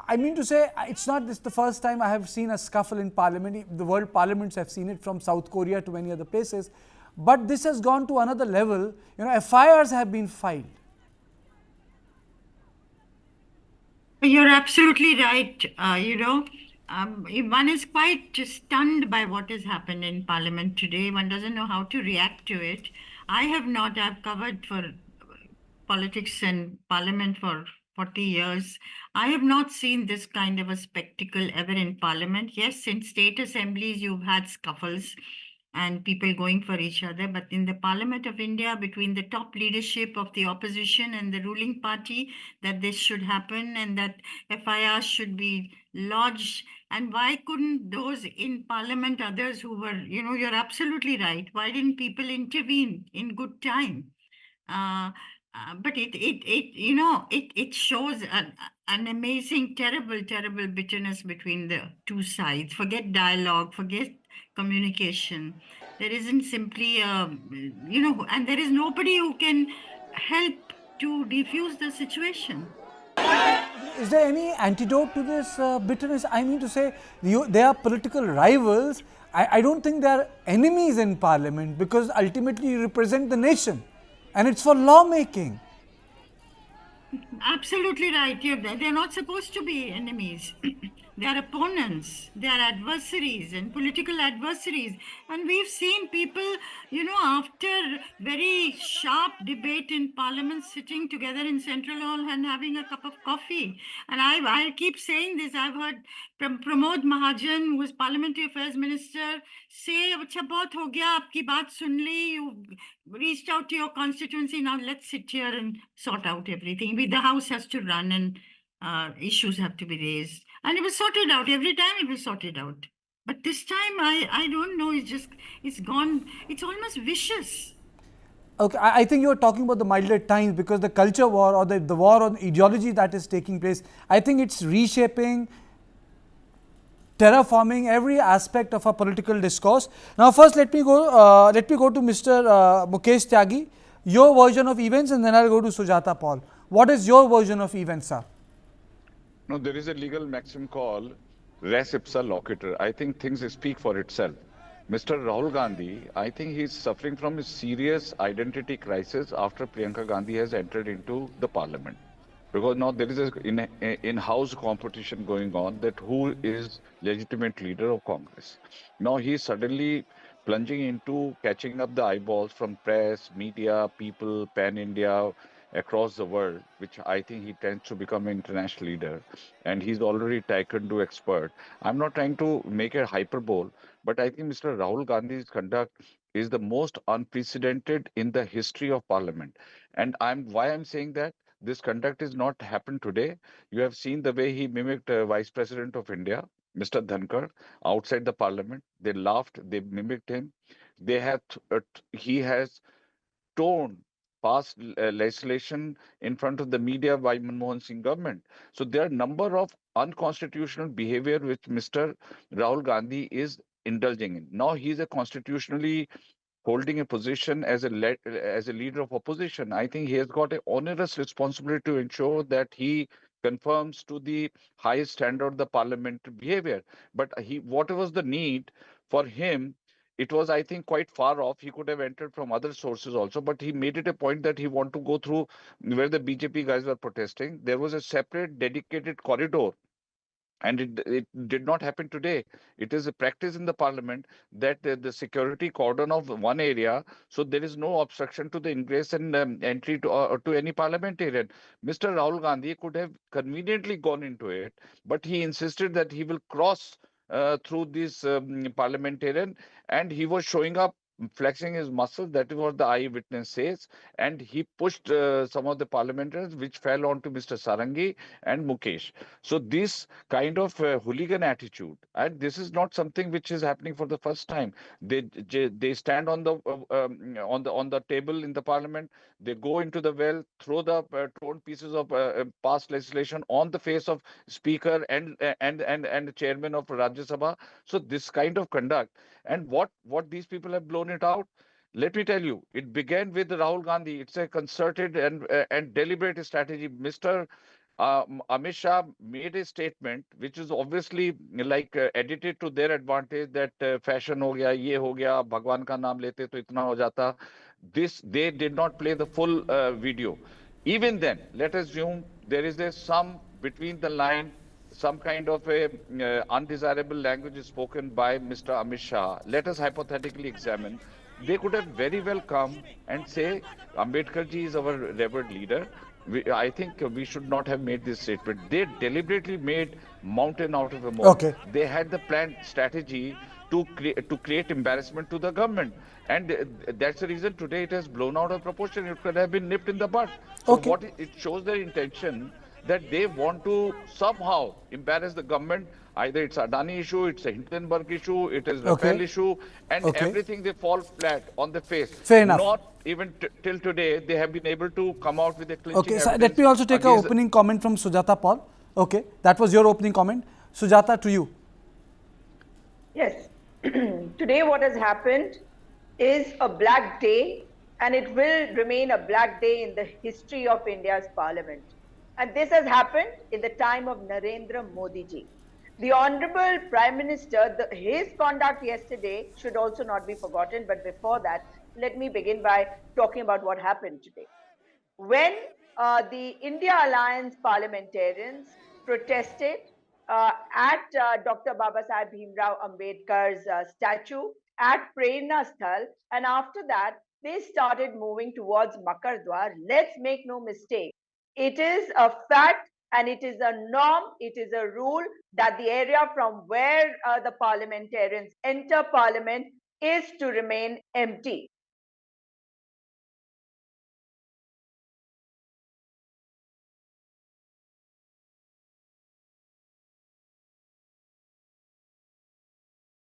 I mean to say, it's not this the first time I have seen a scuffle in parliament. The world parliaments have seen it from South Korea to many other places. But this has gone to another level. FIRs have been filed. You're absolutely right. One is quite stunned by what has happened in Parliament today. One doesn't know how to react to it. I've covered for politics and Parliament for 40 years. I have not seen this kind of a spectacle ever in Parliament. Yes, in state assemblies, you've had scuffles and people going for each other. But in the Parliament of India, between the top leadership of the opposition and the ruling party, that this should happen and that FIR should be lodged. And why couldn't those in Parliament, others who were, you're absolutely right. Why didn't people intervene in good time? Uh, but it shows an amazing, terrible bitterness between the two sides. Forget dialogue, forget communication. There isn't simply and there is nobody who can help to defuse the situation. Is there any antidote to this bitterness? I mean to say, they are political rivals. I don't think they are enemies in parliament, because ultimately you represent the nation and it's for lawmaking. Absolutely right. They're not supposed to be enemies. They are opponents. They are adversaries and political adversaries. And we've seen people, after very sharp debate in Parliament, sitting together in Central Hall and having a cup of coffee. And I keep saying this. I've heard Pramod Mahajan, who was Parliamentary Affairs Minister, say, "Acha bahut ho gaya, aapki baat sun li. You reached out to your constituency. Now let's sit here and sort out everything. The House has to run and issues have to be raised." And it was sorted out. Every time it was sorted out. But this time, I don't know. It's gone. It's almost vicious. Okay, I think you're talking about the milder times, because the culture war, or the war on ideology that is taking place, I think it's reshaping, terraforming every aspect of our political discourse. Now, first, let me go to Mr. Mukesh Tyagi, your version of events, and then I'll go to Sujata Paul. What is your version of events, sir? No, there is a legal maxim called res ipsa loquitur. I think things speak for itself. Mr. Rahul Gandhi, I think he's suffering from a serious identity crisis after Priyanka Gandhi has entered into the parliament. Because now there is in-house competition going on that who is legitimate leader of Congress. Now he's suddenly plunging into catching up the eyeballs from press, media, people, pan-India, across the world, which I think he tends to become an international leader. And he's already taekwondo expert. I'm not trying to make a hyperbole, but I think Mr. Rahul Gandhi's conduct is the most unprecedented in the history of parliament. And I'm saying that this conduct is not happened today. You have seen the way he mimicked Vice President of India, Mr. Dhankar, outside the parliament. They laughed, they mimicked him. He has torn past legislation in front of the media by Manmohan Singh government. So there are a number of unconstitutional behavior which Mr. Rahul Gandhi is indulging in. Now he is a constitutionally holding a position as as a leader of opposition. I think he has got an onerous responsibility to ensure that he conforms to the highest standard of the parliamentary behavior. But what was the need for him? It was, I think, quite far off. He could have entered from other sources also, but he made it a point that he want to go through where the BJP guys were protesting. There was a separate dedicated corridor, and it did not happen today. It is a practice in the parliament that the security cordon of one area, so there is no obstruction to the ingress and entry to any parliamentarian. Mr. Rahul Gandhi could have conveniently gone into it, but he insisted that he will cross through this parliamentarian, and he was showing up flexing his muscles. That is what the eyewitness says. And he pushed some of the parliamentarians, which fell onto Mr. Sarangi and Mukesh. So this kind of hooligan attitude, and this is not something which is happening for the first time. They stand on the table in the parliament. They go into the well, throw the torn pieces of past legislation on the face of speaker and the chairman of Rajya Sabha. So this kind of conduct, and what these people have blown it out. Let me tell you, it began with Rahul Gandhi. It's a concerted and deliberate strategy. Mr. Amit Shah made a statement which is obviously like edited to their advantage that fashion ho gaya, ye ho gaya, Bhagwan ka naam lete to itna ho jata. This, they did not play the full video. Even then, let us assume there is a some between the line, some kind of a undesirable language is spoken by Mr. Amit Shah. Let us hypothetically examine. They could have very well come and say, Ambedkar ji is our revered leader. I think we should not have made this statement. They deliberately made mountain out of a molehill. Okay. They had the planned strategy to create embarrassment to the government, and that's the reason today it has blown out of proportion. It could have been nipped in the bud. So Okay. what it shows their intention that they want to somehow embarrass the government. Either it's Adani issue, it's a Hindenburg issue, it is Rafale Okay. issue, and Okay. everything they fall flat on the face. Fair enough. Not even till today, they have been able to come out with a clinching Okay, so let evidence me also take an against opening comment from Sujata Paul. Okay, that was your opening comment. Sujata, to you. Yes. Today, what has happened is a black day, and it will remain a black day in the history of India's parliament. And this has happened in the time of Narendra Modi ji. The Honorable Prime Minister, his conduct yesterday should also not be forgotten. But before that, let me begin by talking about what happened today. When the India Alliance parliamentarians protested at Dr. Babasaheb Bhimrao Ambedkar's statue at Prerna Sthal, and after that, they started moving towards Makardwar. Let's make no mistake, it is a fact and it is a norm, it is a rule that the area from where the parliamentarians enter parliament is to remain empty.